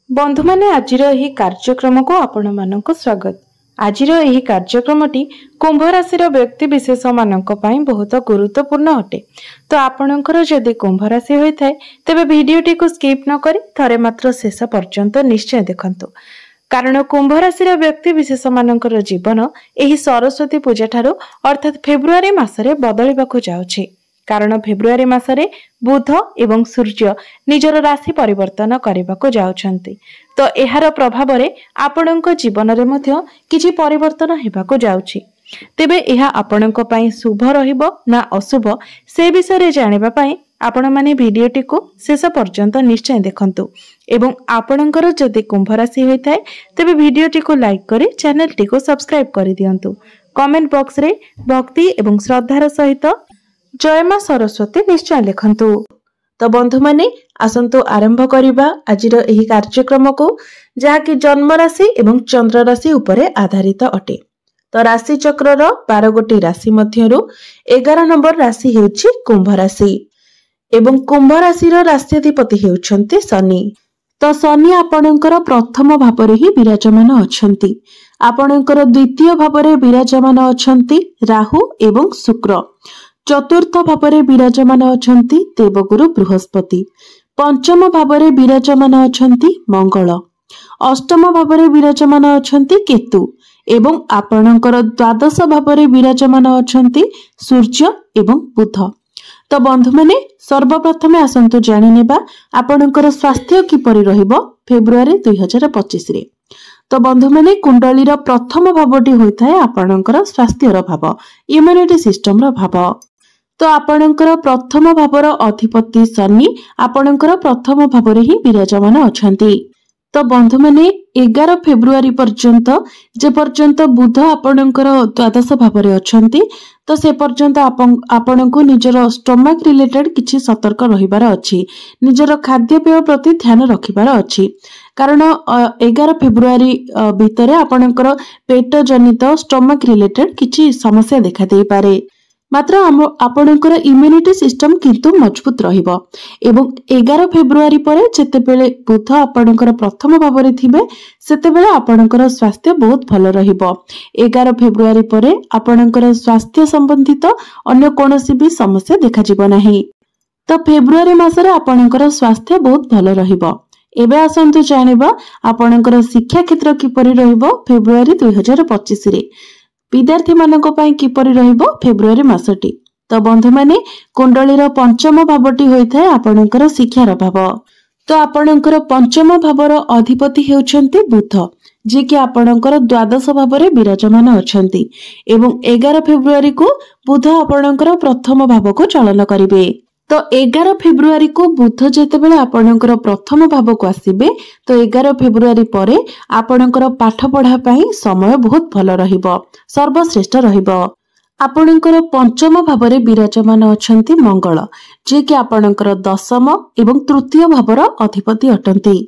बंधु माने आजिर एही कार्यक्रम को आपण मानक स्वागत। आजिर एही कार्यक्रमटी कुंभ राशि व्यक्ति विशेष मानक पई बहुत गुरुत्वपूर्ण अटे। तो आपणकर जदि कुंभ राशि होइथाय तेबे वीडियोटी को स्किप न करी थरे मात्र शेष पर्यंत निश्चय देखंतु, कारण कुंभ राशि व्यक्ति विशेष मानकर जीवन एही सरस्वती पूजा ठारो अर्थात फेब्रुआरी मासरे बदलिबाकू जाउछि। कारण फेब्रुआरी मासरे बुध एवं सूर्य निजर राशि परिवर्तन करने जाउछंती। तो एहार प्रभाव रे आपणक जीवन रे मध्य किछि परिवर्तन हेबाकू जाउछि। तेबे एहा आपणक पई शुभ रहिबो ना अशुभ से विषय रे जानिबा पई आपण माने वीडियोटी को शेष पर्यंत निश्चय देखंतु। एवं आपणकर जदि कुंभ राशि होइथाय तेबे वीडियोटी को लाइक करी चैनल टी को सब्सक्राइब करि दियंतु। कमेंट बॉक्स रे भक्ति एवं श्रद्धार सहित जय मां सरस्वती निश्चय लिखंतु। तो बंधु माने आसंतु आरंभ करिबा आजिर एही कार्यक्रम को, जहा कि जन्म राशि एवं चंद्र राशि उपरे आधारित अटे। तो राशि चक्रर 12 गोटी राशि मध्यरु 11 नंबर राशि हेउछि कुंभ राशि एवं कुंभ राशि रो राष्ट्राधिपति हेउछंती शनि। तो शनि आपणकर प्रथम भाव रे ही विराजमान अछंती। आपणकर द्वितीय भाव रे विराजमान अछंती राहु एवं शुक्र। चतुर्थ भाव रे विराजमान अछंती देवगुरु बृहस्पति। पंचम भाव रे विराजमान अछंती मंगल। अष्टम भाव रे विराजमान अछंती केतु एवं आपणकर द्वादश भाव रे विराजमान अछंती सूर्य एवं बुध। तो बंधु माने सर्वप्रथम आसंतु जानि नेबा आपणकर स्वास्थ्य किपरि रहिबो फेब्रुआरी 2025 रे। तो बंधु माने कुंडलीर प्रथम भावटी होइथाय आपणकर स्वास्थ्यर भाव, इम्यूनिटी सिस्टम रो भाव। तो आपणकर प्रथम भावर अधिपति शनि आपणकर प्रथम भाव रे ही विराजमान अछंती। तो बंधु माने 11 फेब्रुआरी पर्यंत जे पर्यंत बुध आपणकर द्वादश भाव रे अछंती, तो से पर्यंत आपणको निजर स्टमक रिलेटेड किछि सतर्क रहिबार अछि। निजर खाद्य पेय प्रति ध्यान रखिबार अछि, कारण 11 फेब्रुआरी भितरे आपणकर पेट जनित स्टमक रिलेटेड किछि समस्या देखा देई पारे। मात्र आपणकर इम्यूनिटी सिस्टम किंतु मजबूत रहिबो। एवं 11 फेब्रुआरी परे जेतेबेले बुध आपणकर प्रथम भाव रे थिबे सेतेबेले आपणकर स्वास्थ्य बहुत भलो रहिबो। 11 फेब्रुआरी परे आपणकर स्वास्थ्य संबंधित अन्य कोनोसी भी समस्या देखा जिवो नाही। तो फेब्रुआरी मासरे आपणकर स्वास्थ्य बहुत भलो रहिबो। एबे आसंतु जानिबा आपणकर शिक्षा क्षेत्र किपरि रहिबो फेब्रुआरी 2025 रे। विद्यार्थी मानक पई किपरि रहिबो फेब्रुआरी मासटी। तो बंधु माने कुंडलीर पंचम भावटी होइथाय आपणकर शिक्षार भाव। तो आपणकर पंचम भावर अधिपति हेउछंती बुध, जे कि आपणकर द्वादश भाव रे विराजमान अछंती। एवं 11 फेब्रुआरी को बुध आपणकर प्रथम भाव को चलन करिवे। तो 11 फेब्रुआरी को बुध जेतेबेले आपणकर प्रथम भाव को आसीबे, तो 11 फेब्रुआरी परे आपणकर पाठ पढ़ा पई समय बहुत भलो रहिबो, सर्वश्रेष्ठ रहिबो। आपणकर पंचम भाव रे विराजमान अछंती मंगल, जे कि आपणकर दशम एवं तृतीय भावर अधिपति अटंती।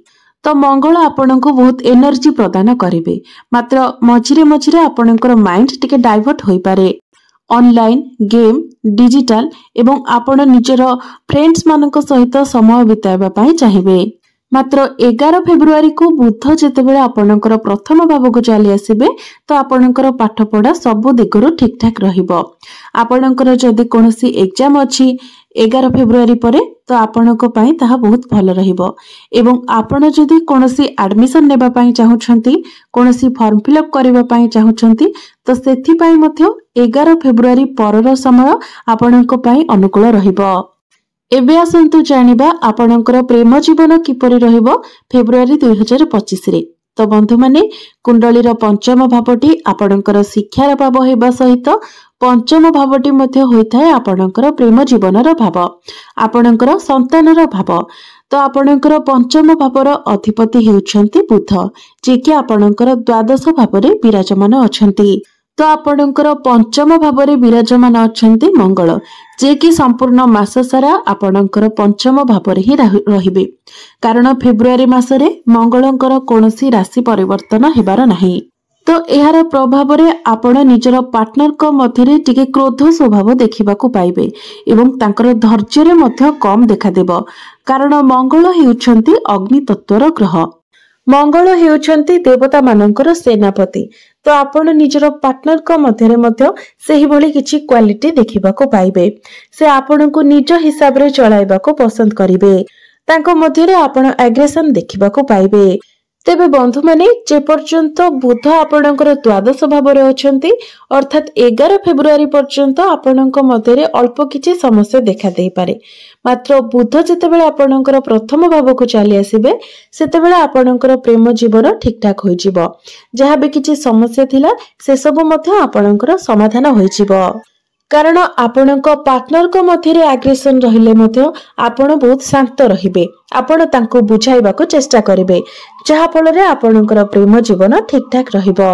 तो मंगल आपणको बहुत एनर्जी प्रदान करिवे, मात्र मझिरे मझिरे आपणकर माइंड टिके डाइवर्ट होई पारे। ऑनलाइन गेम डिजिटल एवं आपण निजर फ्रेंड्स मानक सहित समय बिताइबा पई चाहिबे। मात्र 11 फेब्रुआरी को बुध जेतेबेले आपणकर प्रथम भाव को चली आसीबे, तो आपणकर पाठ पढ़ा सब दिगरु ठीक ठाक रहिबो। आपणकर जदि कोनोसी एग्जाम अछि 11 फेब्रुआरी परे, तो आपणको पई ताहा बहुत भलो रहिबो। एवं आपण जदि कोनोसी एडमिशन नेबा पई चाहुछंती, कोनोसी फॉर्म फिलअप करबा पई चाहुछंती, तो सेथि पई मध्य 11 फेब्रुआरी परर समय आपणको पई अनुकूल रहिबो। एबे आसंतु जानिबा आपणकर प्रेम जीवन किपरि रहिबो फेब्रुआरी 2025 रे। तो बंधु माने कुंडलीर पंचम भावटी आपणकर शिक्षार भाव हेबा सहित पंचम भावटी मध्य होइथाय आपणकर प्रेम जीवनर भाव, आपणकर संतानर भाव। तो आपणकर पंचम भावर अधिपति हेउछंती बुध, जे कि आपणकर द्वादश भाव रे विराजमान अछंती। तो आपणकर पंचम भाव रे विराजमान अछंती मंगल, जे कि संपूर्ण मास सारा आपणकर पंचम भाव रे ही रहिबे, कारण फेब्रुआरी मासरे मंगलंकर कोनोसी राशि परिवर्तन हेबार नाही। तो एहार प्रभाव रे आपण निजर पार्टनर को मध्यरे टिके क्रोध स्वभाव देखिबाकू पाइबे एवं तांकर धैर्य रे मध्य कम देखा देबो, कारण मंगल हेउछंती अग्नि तत्वर ग्रह। मंगल हेउछन्ति देवता मानकर सेनापति। तो आपण निजर पार्टनर को मध्यरे मध्य सेही भली किछि क्वालिटी देखिबाको पाइबे। से आपणको निज हिसाब रे चलाइबाको पसंद करिवे। तांको मध्यरे आपण एग्रेशन देखिबाको पाइबे। तेबे बंधु माने जे पर्यंत बुध आपणकर द्वादश भावरे अछंती अर्थात 11 फेब्रुआरी पर्यंत आपणक मध्यरे अल्प किछि समस्या देखा देई पारे। मात्र बुध जेतेबेले आपणकर प्रथम भावको चली आसीबे सेतेबेले आपणकर प्रेम जीवन ठीक ठाक होई जिवो। जहा भी किछि समस्या थिला से सब मध्य आपणकर समाधान होई जिवो। कारण आपणक पार्टनर को मध्यरे एग्रेशन रहिले मध्य आपण बहुत शांत रहिबे। आपण तांको बुझाइबाको चेष्टा करिवे जहा फलरे आपणकर प्रेम जीवन ठीक ठाक रहिबो।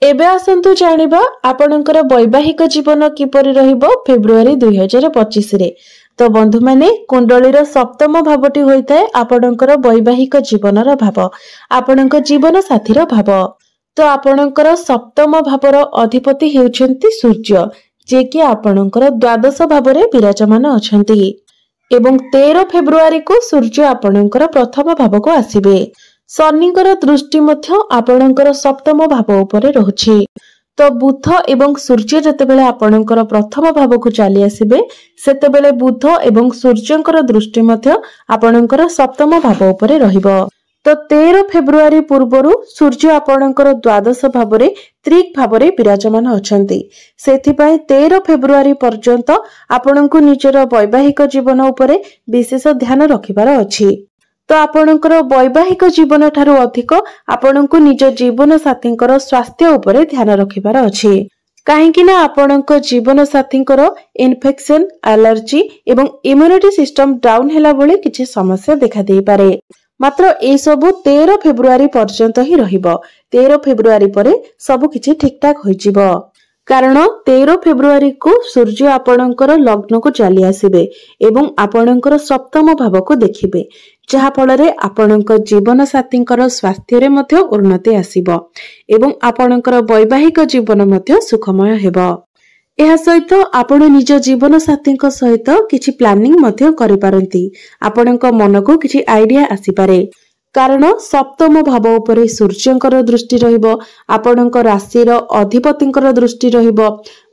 एबे आसंतु जानिबा आपणकर वैवाहिक जीवन किपरि रहिबो फेब्रुआरी 2025 रे। तो बंधु माने कुंडलीर सप्तम भावटी होइताय आपणकर वैवाहिक जीवनर भाव, आपणक जीवन साथीर भाव। तो आपणकर सप्तम भावर अधिपति हेउछन्ति सूर्य, जे कि आपणकर द्वादश भावरे विराजमान अछन्ति एवं 13 फेब्रुआरी को सूर्य आपणकर प्रथम भाव को आसीबे। शनिकर दृष्टि मध्य आपणकर सप्तम भाव उपरे रहुछि। तो बुध एवं सूर्य जेतेबेले आपणकर प्रथम भाव को चली आसीबे सेतेबेले बुध एवं सूर्यंकर दृष्टि मध्य आपणकर सप्तम भाव उपरे रहिबो। तो 13 फेब्रुआरी पूर्वरु सूर्य आपणकर द्वादश भावरे त्रिक भावरे विराजमान अछन्ति। सेथिपाई 13 फेब्रुआरी पर्यंत आपणको निजर वैवाहिक जीवन उपरे विशेष ध्यान रखिबार अछि। तो आपणकर वैवाहिक जीवन ठारू अधिक आपणको निज जीवन साथींकर स्वास्थ्य उपरे ध्यान रखिबार अछि। काहेकि ना आपणको जीवन साथींकर इन्फेक्शन, एलर्जी एवं इम्यूनिटी सिस्टम डाउन हैला बोले किछि समस्या देखा देई पारे। मात्र ए सबु 13 फेब्रुआरी पर्यंत ही रहिबो। 13 फेब्रुआरी परे सबु किछि ठीक ठाक होई जिवो। कारण 13 फेब्रुआरी को सूर्य आपणकर लग्न को चली आसीबे एवं आपणकर सप्तम भाव को देखिबे, जहा फलरे आपणक जीवन साथींकर स्वास्थ्य रे मध्य उन्नति आसीबो एवं आपणकर वैवाहिक जीवन मध्य सुखमय हेबो। एहा सहित आपण निज जीवन साथी सहित किछि प्लानिंग मध्य करि पारंती। आपणक मन को किछि आइडिया आसी पारे। कारण सप्तम भाव उपरे सूर्यंकर दृष्टि रहिबो, आपणक राशिर अधिपतिंकर दृष्टि रहिबो,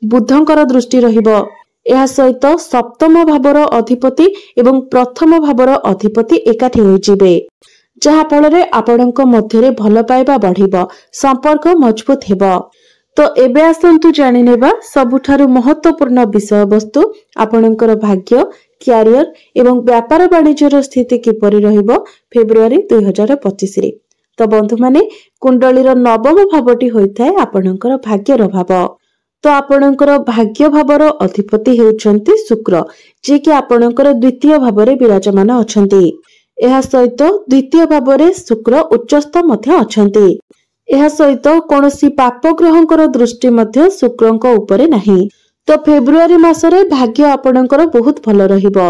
बुधंकर दृष्टि रहिबो। एहा सहित सप्तम भावर अधिपति एवं प्रथम भावर अधिपति एकाठी होई जिवे, जहा फलरे आपणक मध्यरे भल पाइबा बढ़िबो, संपर्क मजबूत हेबो। तो एबे आसंतु जानि नेबा सबुठारु महत्वपूर्ण विषय वस्तु आपणकर भाग्य, क्यारियर एवं व्यापार वाणिज्यर स्थिति किपरि रहिबो फेब्रुआरी 2025 रे। तो बंधु माने कुंडलीर नवम भावटी होइथाय आपणकर भाग्यर भाव। तो आपणकर भाग्य भावर अधिपति हेउछन्ति शुक्र, जे कि आपणकर द्वितीय भावरे विराजमान अछन्ति। एहा सहित द्वितीय भावरे शुक्र उच्चस्थ मध्य अछन्ति। एहा सहित कोनोसी पाप ग्रहंकर दृष्टि मध्य शुक्रंक उपरे नाही। तो फेब्रुआरी मासरे भाग्य आपणकर बहुत भल रहिबो।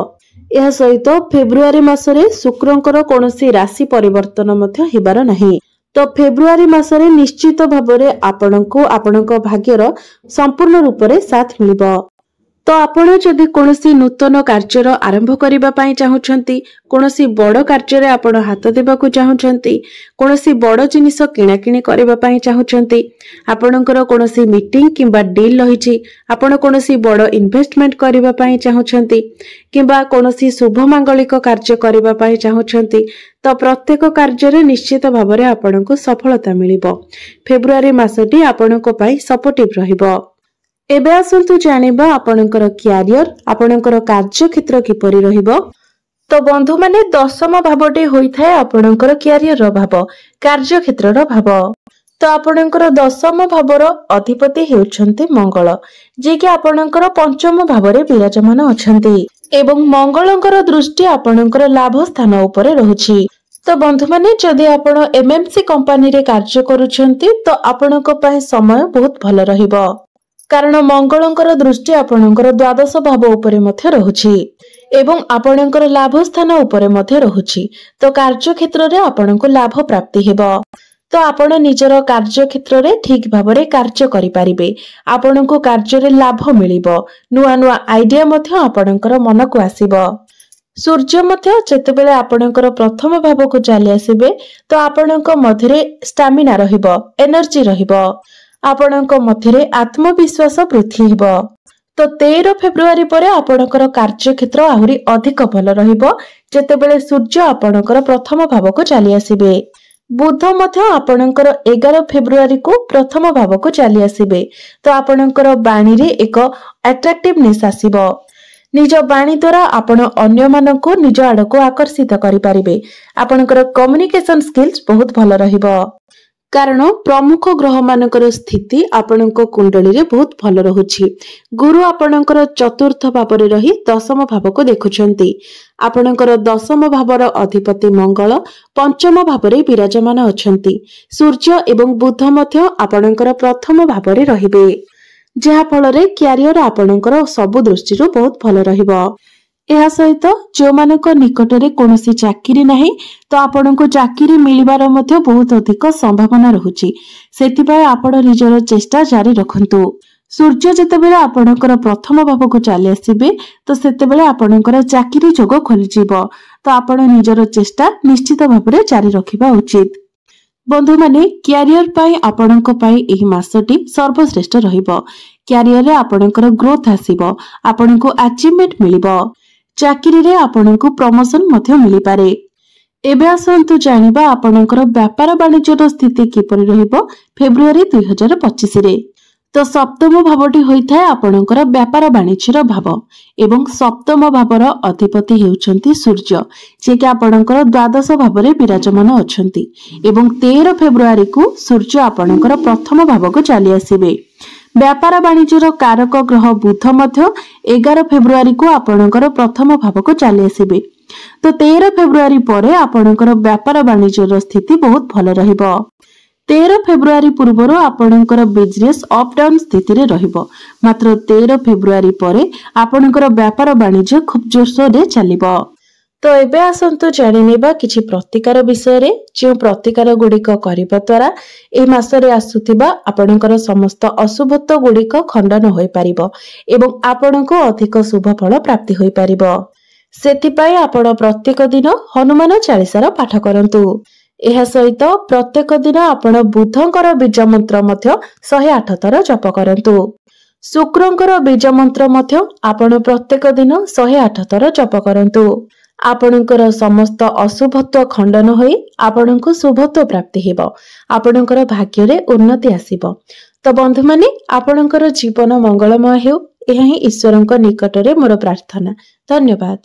एहा सहित फेब्रुआरी मासरे शुक्रंकर कोनोसी राशि परिवर्तन मध्य हेबार नाही। तो फेब्रुआरी मासरे निश्चित भावरे आपणको आपणक भाग्यर संपूर्ण रूपरे साथ मिलिबो। तो आपण जदि कोनोसी नूतन कार्यर आरंभ करिबा पई चाहुछंती, कोनोसी बड़ कार्य आपण हाथ देबाकू चाहुछंती, कोनोसी बड़ जिनिस किणा किणी करिबा पई चाहुछंती, आपणकर कोनोसी मीटिंग किंबा डील रहिछि, आपण कोनोसी बड़ इन्वेस्टमेंट करिबा पई चाहुछंती किंबा कोनोसी शुभ मांगलिक कार्य करिबा पई चाहुछंती, तो प्रत्येक कार्य निश्चित भावरे आपणको सफलता मिलिबो। फेब्रुआरी मासटी आपणको पई सपोर्टिव रहिबो। एबे आसंतु जानिबा आपणकर क्यारियर, आपणकर कार्य क्षेत्र किपरि रहिबो। तो बंधु माने दशम भावटी होइथाय आपणकर क्यारियर भाव, कार्य क्षेत्रर भाव। तो आपणकर दशम भावर अधिपति हेउछन्ति मंगल, जे कि आपणकर पंचम भावरे विराजमान अछन्ति एवं मंगलंकर दृष्टि आपणकर लाभ स्थान उपरे रहुछि। तो बंधु माने जदि आपण एमएमसी कंपनी रे कार्य करूछन्ति तो आपणक पय समय बहुत भल रहिबो। कारण मंगलंकर दृष्टि आपणकर द्वादश भाव उपरे मध्य रहुछि एवं आपणकर लाभ स्थान उपरे मध्य रहुछि। तो कार्य क्षेत्र रे आपणको लाभ प्राप्ति हेबो। तो आपण निजर कार्य क्षेत्र रे ठीक भाबरे कार्य करि पारिबे। आपणको कार्य रे लाभ मिलिबो, नुआ नुआ आइडिया मध्य आपणकर मन को आसीबो। सूर्य मध्य जेतेबेले आपणकर प्रथम भाव को चली आसबे तो आपणक मध्यरे स्टामिना रहिबो, एनर्जी रहिबो, आपणक मध्यरे आत्मविश्वास वृद्धि हेबो। तो 13 फेब्रुआरी परे आपणकर कार्यक्षेत्र आहुरी अधिक भल रहिबो जेतेबेले सूर्य आपणकर प्रथम भाव को चली आसबे। बुध मध्य आपणकर 11 फेब्रुआरी को प्रथम भाव को चली आसबे तो आपणकर बाणी रे एक अट्रैक्टिवनेस आसीबो। निज बाणी द्वारा आपण अन्य मानक निज आड़ को आकर्षित करें। आपणकर कम्युनिकेशन स्किल्स बहुत भल रहिबो कारण प्रमुख ग्रह मानकर स्थिति आपणक कुंडली रे बहुत भल रहुछि। गुरु आपणकर चतुर्थ भाव रे रही दशम भाव को देखुछंती। आपणकर दशम भावर अधिपति मंगल पंचम भाव रे विराजमान अछंती। सूर्य एवं बुध मध्य आपणकर प्रथम भाव रे रहिबे जहा फल रे क्यारियर आपणकर सबु दृष्टि बहुत भल रहिबो। एहा सहित जो मानक निकट रे कोनोसी चाकरी नाही तो आपणको चाकरी मिलिबार मध्य बहुत अधिक संभावना रहुछि। सेतिबाय आपण निजर चेष्टा जारी रखंतु। सूर्य जेतेबेले आपणकर प्रथम भाव को चली आसीबे तो सेतेबेले आपणकर चाकरी जोग खोली जिवो तो आपण निजर चेष्टा निश्चित भाबरे जारी रखिबा उचित। बंधु माने क्यारियर पाई आपणक पाई एही मासटी सर्वश्रेष्ठ रहिबो। क्यारियर रे आपणकर ग्रोथ आसीबो, आपणको अचीवमेंट मिलिबो, चाकरी रे आपणको प्रमोशन मध्य मिलि पारे। एबे आसंतु जानिबा आपणकर व्यापार वाणिज्यर स्थिति किपरि रहिबो फेब्रुआरी 2025 रे। तो सप्तम भावटी होइथाय आपणकर व्यापार वाणिज्यर भाव एवं सप्तम भावर अधिपति हेउछंती सूर्य जे कि आपणकर द्वादश भाव रे विराजमान अछंती एवं 13 फेब्रुआरी को सूर्य आपणकर प्रथम भाव को चली आसीबे। व्यापार वाणिज्यर कारक ग्रह बुध मध्य 11 फेब्रुआरी को आपणकर प्रथम भाव को चली आसीबे तो 13 फेब्रुआरी परे आपणकर व्यापार वाणिज्यर स्थिति बहुत भल रहिबो। 13 फेब्रुआरी पूर्वर आपणकर बिजनेस अप डाउन स्थिति रे रहिबो मात्र 13 फेब्रुआरी परे आपणकर व्यापार वाणिज्य खूब जोरसोर रे चलिबो। तो एबे आसंतु जानिनेबा किछि प्रतिकार विषय रे जे प्रतिकार गुडिक करिबा द्वारा ए मासरे आसुथिबा आपणकर समस्त अशुभत्व गुडिक खंडन होई परिबो एवं आपणको अधिक शुभ फल प्राप्ति होई परिबो। सेतिपाई आपण प्रत्येक दिन हनुमान चालीसार पाठ करंतु। एहा सहित प्रत्येक दिन आपण बुधंकर बीज मंत्र मध्य 108 थर जप करंतु। शुक्रंकर बीज मंत्र मध्य आपण प्रत्येक दिन 108 थर जप करंतु। आपणकर समस्त अशुभत्व खंडन होई आपणको शुभत्व प्राप्ति हेबो, आपणकर भाग्य रे उन्नति आसीबो। तो बंधु माने आपणकर जीवन मंगलमय हेउ एहा ही ईश्वरंक निकट रे मोर प्रार्थना। धन्यवाद।